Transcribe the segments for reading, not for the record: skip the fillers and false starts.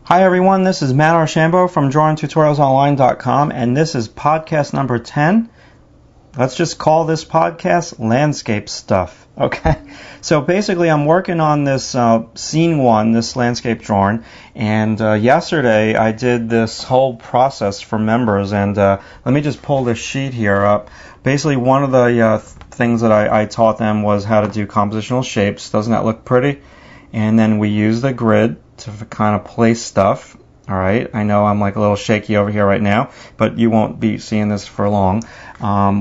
Hi everyone, this is Matt Archambault from DrawingTutorialsOnline.com, and this is podcast number 10. Let's just call this podcast Landscape Stuff, okay? So basically I'm working on this scene one, this landscape drawing, and yesterday I did this whole process for members, and let me just pull this sheet here up. Basically one of the things that I taught them was how to do compositional shapes. Doesn't that look pretty? And then we use the grid to kind of place stuff. All right, I know I'm like a little shaky over here right now, but you won't be seeing this for long.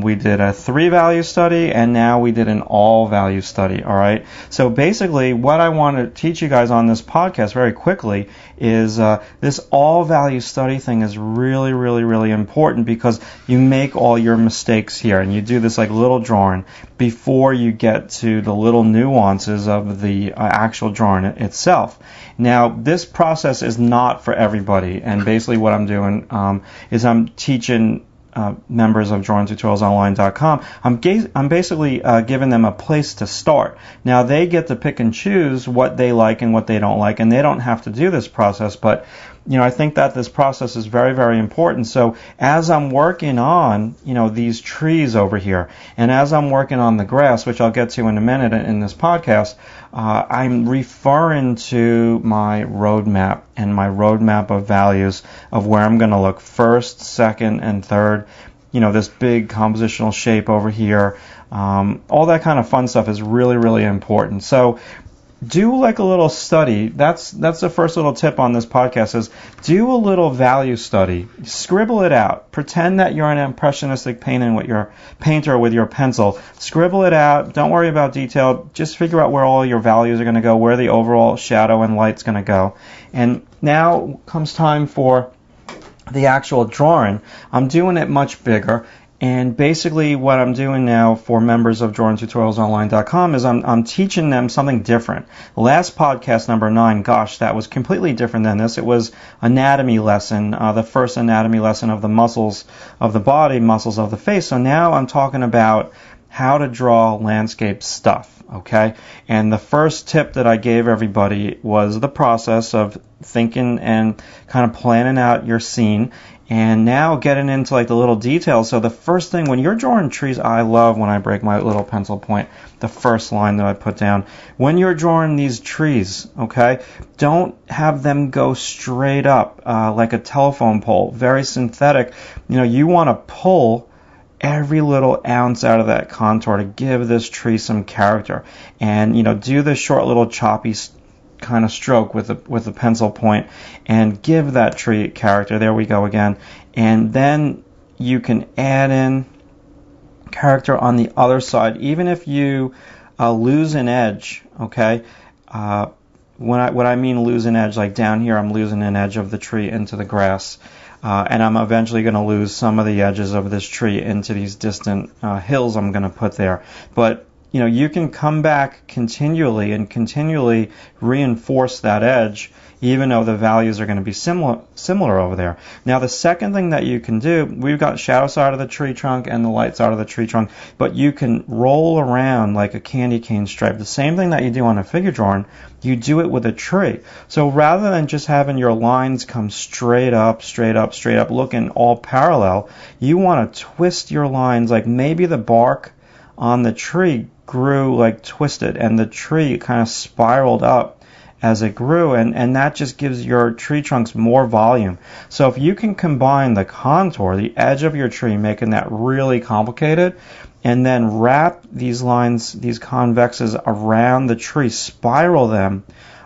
We did a 3-value study, and now we did an all-value study. All right, so basically what I want to teach you guys on this podcast very quickly is this all-value study thing is really, really, really important because you make all your mistakes here, and you do this like little drawing before you get to the little nuances of the actual drawing itself. Now, this process is not for everybody, and basically what I'm doing is I'm teaching members of DrawingTutorialsOnline.com. I'm basically giving them a place to start. Now, they get to pick and choose what they like and what they don't like, and they don't have to do this process, but I think that this process is very, very important. So as I'm working on, these trees over here, and as I'm working on the grass, which I'll get to in a minute in this podcast, I'm referring to my roadmap and my roadmap of values of where I'm going to look first, second, and third. This big compositional shape over here, all that kind of fun stuff is really, really important. So do like a little study. That's the first little tip on this podcast is do a little value study. Scribble it out. Pretend that you're an impressionistic painter with your pencil. Scribble it out. Don't worry about detail. Just figure out where all your values are going to go, where the overall shadow and light's going to go. And now comes time for the actual drawing. I'm doing it much bigger. And basically what I'm doing now for members of DrawingTutorialsOnline.com is I'm teaching them something different. The last podcast, number 9, gosh, that was completely different than this. It was anatomy lesson, the first anatomy lesson of the muscles of the body, muscles of the face. So now I'm talking about how to draw landscape stuff, okay? And the first tip that I gave everybody was the process of thinking and kind of planning out your scene. And now getting into like the little details. So the first thing, when you're drawing trees, I love when I break my little pencil point, the first line that I put down. When you're drawing these trees, okay, don't have them go straight up like a telephone pole, very synthetic. You want to pull every little ounce out of that contour to give this tree some character. And, do the short little choppy kind of stroke with the pencil point and give that tree character. There we go again. And then you can add in character on the other side, even if you lose an edge, okay? What I mean lose an edge, like down here I'm losing an edge of the tree into the grass. And I'm eventually going to lose some of the edges of this tree into these distant hills I'm going to put there. But you can come back continually and continually reinforce that edge, even though the values are going to be similar over there. Now, the second thing that you can do, we've got shadow side of the tree trunk and the light side of the tree trunk, but you can roll around like a candy cane stripe. The same thing that you do on a figure drawing, you do it with a tree. So rather than just having your lines come straight up, looking all parallel, you want to twist your lines, like maybe the bark on the tree grew like twisted and the tree kind of spiraled up as it grew, and that just gives your tree trunks more volume. So if you can combine the contour, the edge of your tree, making that really complicated, and then wrap these lines, these convexes around the tree, spiral them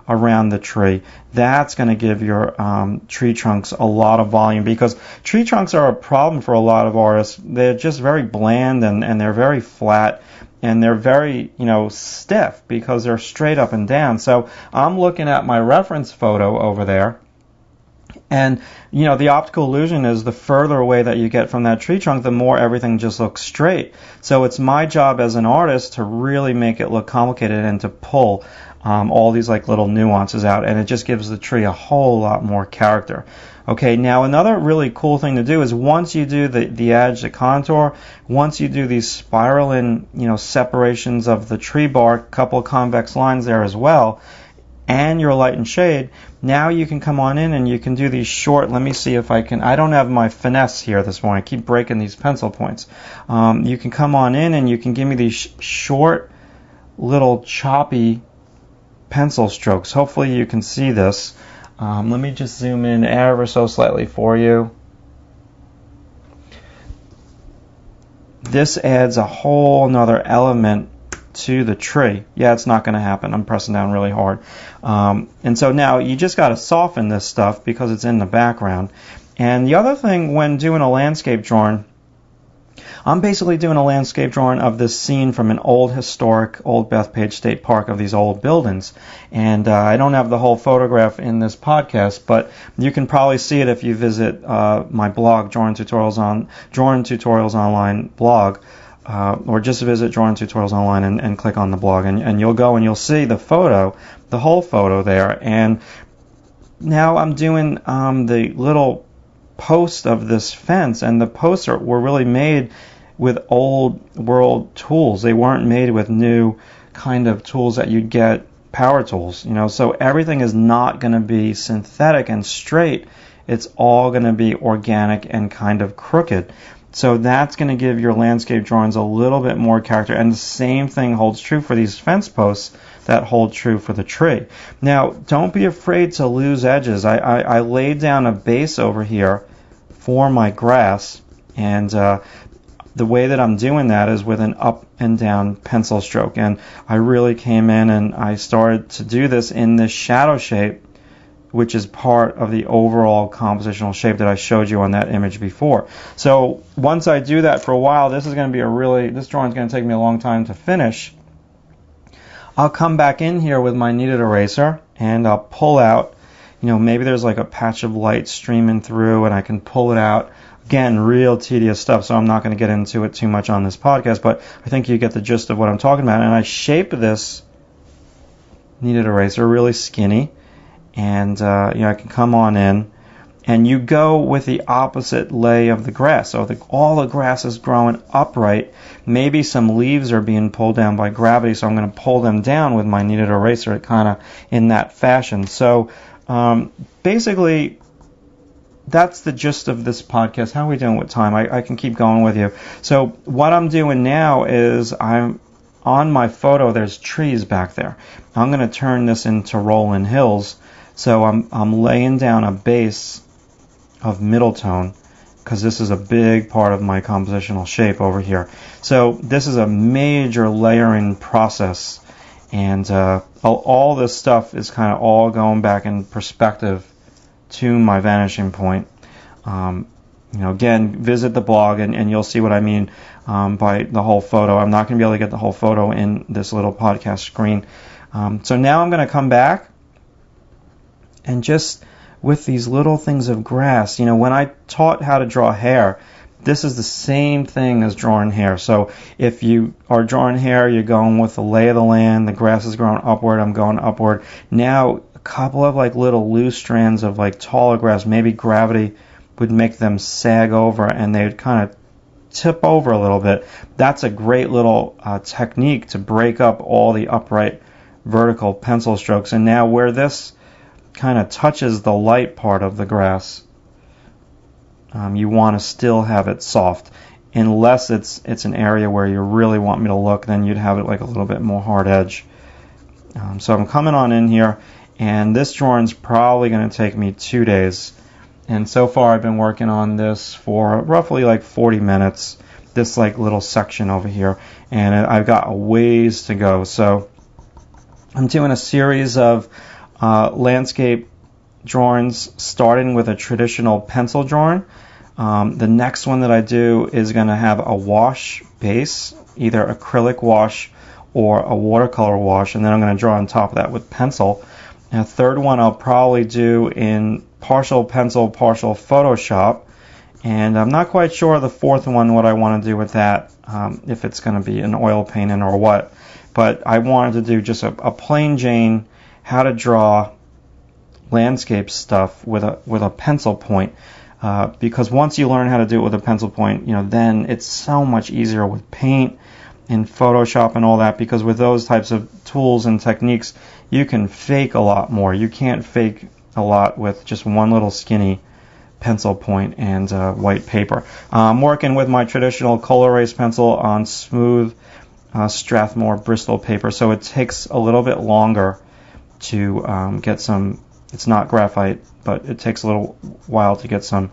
around the tree, that's going to give your tree trunks a lot of volume, because tree trunks are a problem for a lot of artists. They're just very bland and they're very flat. And they're very, stiff because they're straight up and down. So I'm looking at my reference photo over there. And, the optical illusion is the further away that you get from that tree trunk, the more everything just looks straight. So it's my job as an artist to really make it look complicated and to pull all these like little nuances out. And it just gives the tree a whole lot more character. Okay, now another really cool thing to do is once you do the edge, the contour, once you do these spiraling, separations of the tree bark, couple of convex lines there as well, and your light and shade, now you can come on in and you can do these short, let me see if I can, I don't have my finesse here this morning, I keep breaking these pencil points. You can come on in and you can give me these short, little choppy pencil strokes. Hopefully you can see this. Let me just zoom in ever so slightly for you. This adds a whole nother element to the tree. Yeah, it's not going to happen. I'm pressing down really hard. And so now you just got to soften this stuff because it's in the background. And the other thing when doing a landscape drawing, I'm basically doing a landscape drawing of this scene from an old historic Old Bethpage State Park of these old buildings. And I don't have the whole photograph in this podcast, but you can probably see it if you visit my blog, Drawing Tutorials Online blog. Or just visit Drawing Tutorials Online and click on the blog, and you'll go and you'll see the photo, the whole photo there. And now I'm doing the little post of this fence, and the posts were really made with old world tools. They weren't made with new kind of tools that you'd get, power tools, so everything is not going to be synthetic and straight. It's all going to be organic and kind of crooked. So that's going to give your landscape drawings a little bit more character. And the same thing holds true for these fence posts that hold true for the tree. Now, don't be afraid to lose edges. I laid down a base over here for my grass, and the way that I'm doing that is with an up and down pencil stroke. And I really came in and I started to do this in this shadow shape, which is part of the overall compositional shape that I showed you on that image before. So once I do that for a while, this drawing is going to take me a long time to finish. I'll come back in here with my kneaded eraser and I'll pull out, maybe there's like a patch of light streaming through and I can pull it out. Again, real tedious stuff, so I'm not going to get into it too much on this podcast, but I think you get the gist of what I'm talking about. And I shape this kneaded eraser really skinny. And I can come on in, and you go with the opposite lay of the grass. So all the grass is growing upright. Maybe some leaves are being pulled down by gravity, so I'm going to pull them down with my kneaded eraser, kind of in that fashion. So basically, that's the gist of this podcast. How are we doing with time? I can keep going with you. So what I'm doing now is I'm on my photo. There's trees back there. I'm going to turn this into rolling hills. So I'm laying down a base of middle tone because this is a big part of my compositional shape over here. So this is a major layering process, and all this stuff is kind of all going back in perspective to my vanishing point. Again, visit the blog and you'll see what I mean by the whole photo. I'm not going to be able to get the whole photo in this little podcast screen. So now I'm going to come back. And just with these little things of grass, when I taught how to draw hair, this is the same thing as drawing hair. So if you are drawing hair, you're going with the lay of the land, the grass is growing upward, I'm going upward. Now, a couple of little loose strands of taller grass, maybe gravity would make them sag over and they would kind of tip over a little bit. That's a great little technique to break up all the upright vertical pencil strokes. And now where this kind of touches the light part of the grass, you want to still have it soft, unless it's an area where you really want me to look, then you'd have it like a little bit more hard edge. So I'm coming on in here, and this drawing's probably going to take me 2 days, and so far I've been working on this for roughly 40 minutes, this little section over here, and I've got a ways to go. So I'm doing a series of landscape drawings, starting with a traditional pencil drawing. The next one that I do is going to have a wash base, either acrylic wash or a watercolor wash, and then I'm going to draw on top of that with pencil. And a third one I'll probably do in partial pencil, partial Photoshop, and I'm not quite sure the fourth one what I want to do with that, if it's going to be an oil painting or what. But I wanted to do just a plain Jane how to draw landscape stuff with a pencil point, because once you learn how to do it with a pencil point, then it's so much easier with paint in Photoshop and all that, because with those types of tools and techniques, you can fake a lot more. You can't fake a lot with just one little skinny pencil point and white paper. I'm working with my traditional color erase pencil on smooth Strathmore Bristol paper, so it takes a little bit longer to get some. It's not graphite, but it takes a little while to get some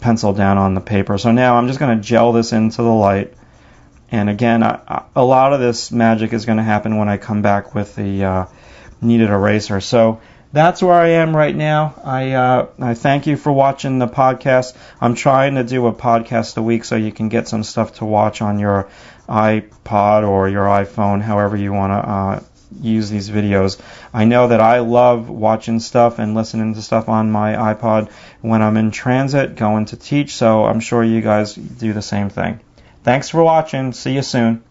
pencil down on the paper. So now I'm just going to gel this into the light. And again, a lot of this magic is going to happen when I come back with the kneaded eraser. So that's where I am right now. I thank you for watching the podcast. I'm trying to do a podcast a week so you can get some stuff to watch on your iPod or your iPhone, however you want to use these videos. I know that I love watching stuff and listening to stuff on my iPod when I'm in transit going to teach, so I'm sure you guys do the same thing. Thanks for watching. See you soon.